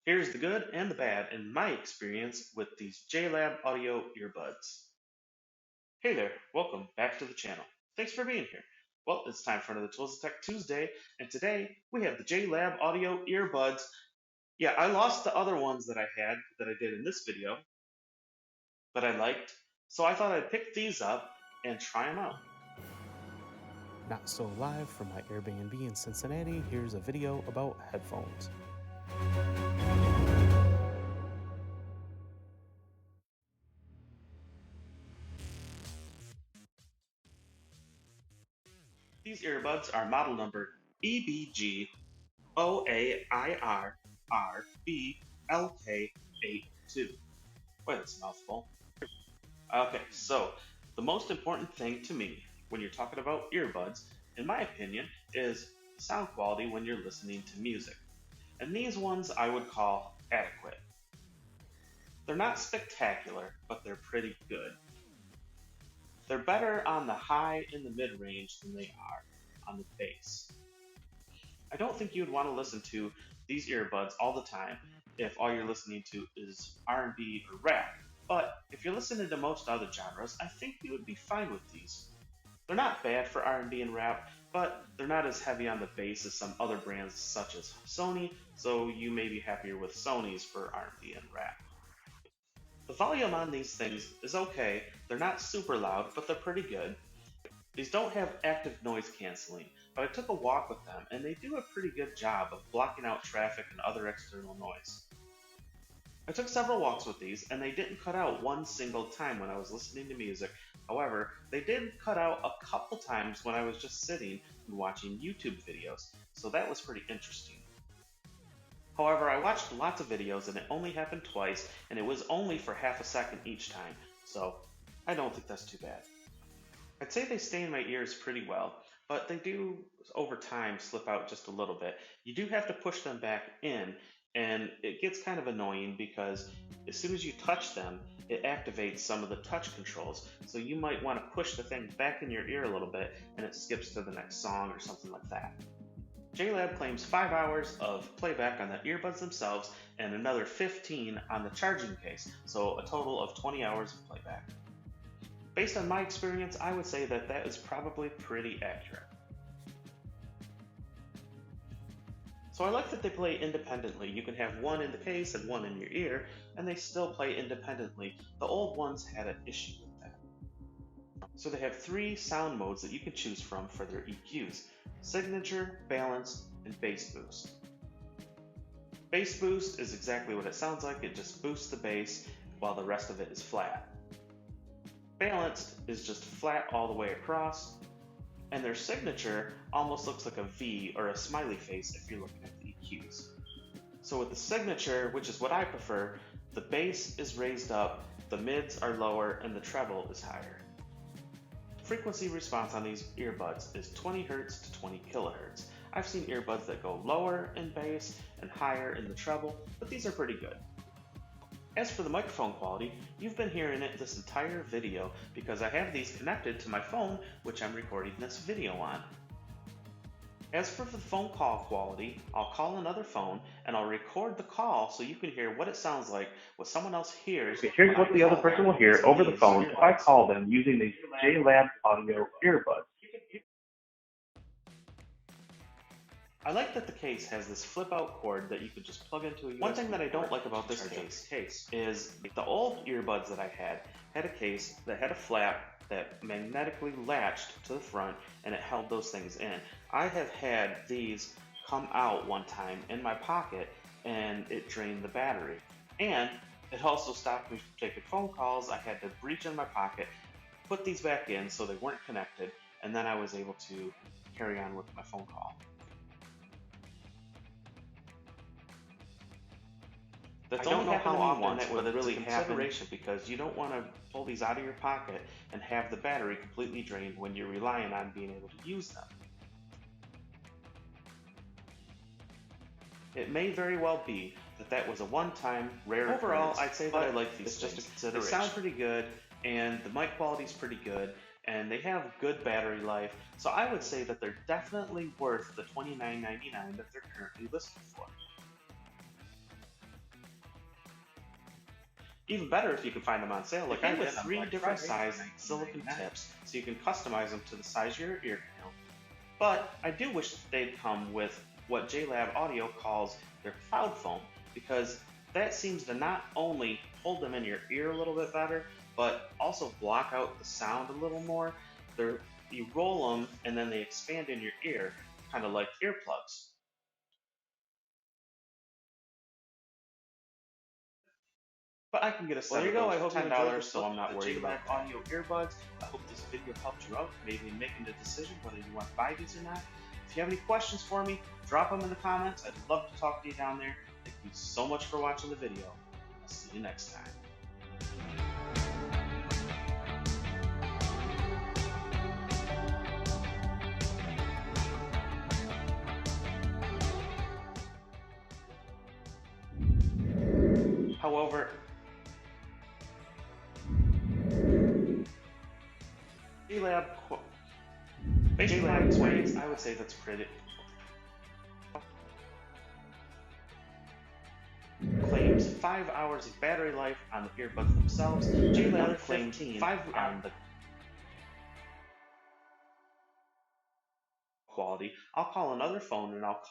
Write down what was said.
Here's the good and the bad in my experience with these JLAB audio earbuds. Hey there, welcome back to the channel. Thanks for being here. Well, it's time for another Tools of Tech Tuesday, and today we have the JLAB audio earbuds. Yeah, I lost the other ones that I had that I did in this video that I liked, so I thought I'd pick these up and try them out. Not so live from my Airbnb in Cincinnati, here's a video about headphones. These earbuds are model number EBG0AIRRBLK82. Boy, that's a mouthful. Okay, so the most important thing to me when you're talking about earbuds, in my opinion, is sound quality when you're listening to music. And these ones I would call adequate. They're not spectacular, but they're pretty good. They're better on the high and the mid range than they are on the bass. I don't think you'd want to listen to these earbuds all the time if all you're listening to is R&B or rap. But if you're listening to most other genres, I think you would be fine with these. They're not bad for R&B and rap, but they're not as heavy on the bass as some other brands such as Sony, so you may be happier with Sony's for R&B and rap. The volume on these things is okay. They're not super loud, but they're pretty good. These don't have active noise canceling, but I took a walk with them and they do a pretty good job of blocking out traffic and other external noise. I took several walks with these and they didn't cut out one single time when I was listening to music. However, they did cut out a couple times when I was just sitting and watching YouTube videos, so that was pretty interesting. However, I watched lots of videos and it only happened twice, and it was only for half a second each time, so I don't think that's too bad. I'd say they stay in my ears pretty well, but they do over time slip out just a little bit. You do have to push them back in, and it gets kind of annoying because as soon as you touch them, it activates some of the touch controls. So you might want to push the thing back in your ear a little bit and it skips to the next song or something like that. JLAB claims 5 hours of playback on the earbuds themselves and another 15 on the charging case, so a total of 20 hours of playback. Based on my experience, I would say that that is probably pretty accurate. So I like that they play independently. You can have one in the case and one in your ear, and they still play independently. The old ones had an issue with that. So they have 3 sound modes that you can choose from for their EQs: signature, balanced, and bass boost. Bass boost is exactly what it sounds like. It just boosts the bass while the rest of it is flat. Balanced is just flat all the way across, and their signature almost looks like a V or a smiley face if you're looking at the EQs. So with the signature, which is what I prefer, the bass is raised up, the mids are lower, and the treble is higher. Frequency response on these earbuds is 20 Hz to 20 kHz. I've seen earbuds that go lower in bass and higher in the treble, but these are pretty good. As for the microphone quality, you've been hearing it this entire video because I have these connected to my phone, which I'm recording this video on. As for the phone call quality, I'll call another phone and I'll record the call so you can hear what it sounds like, what someone else hears. Okay, here's what the other person will hear over the phone if I call them using these JLAB audio earbuds. I like that the case has this flip-out cord that you could just plug into a USB. One thing that I don't like about this case is the old earbuds that I had a case that had a flap that magnetically latched to the front and it held those things in. I have had these come out one time in my pocket and it drained the battery. And it also stopped me from taking phone calls. I had to reach in my pocket, put these back in so they weren't connected, and then I was able to carry on with my phone call. That's only how often that would really happen, because you don't want to pull these out of your pocket and have the battery completely drained when you're relying on being able to use them. It may very well be that that was a one-time rare occurrence. Overall, I'd say that I like these things. Just a consideration. They sound pretty good, and the mic quality is pretty good, and they have good battery life, so I would say that they're definitely worth the $29.99 that they're currently listed for. Even better if you can find them on sale. Like, I have 3 different size silicone $19.99. tips, so you can customize them to the size of your ear canal. But I do wish that they'd come with what JLAB Audio calls their cloud foam, because that seems to not only hold them in your ear a little bit better, but also block out the sound a little more. You roll them and then they expand in your ear, kind of like earplugs. But I can get a set There you of go. those I hope for you enjoyed $10, this so look I'm not at the worried about JLAB that. audio earbuds. I hope this video helped you out, maybe in making the decision whether you want to buy these or not. If you have any questions for me, drop them in the comments. I'd love to talk to you down there. Thank you so much for watching the video. I'll see you next time. However, JLAB, based on my experience, I would say that's pretty. Claims 5 hours of battery life on the earbuds themselves. JLAB claims 5 on the quality. I'll call another phone and I'll call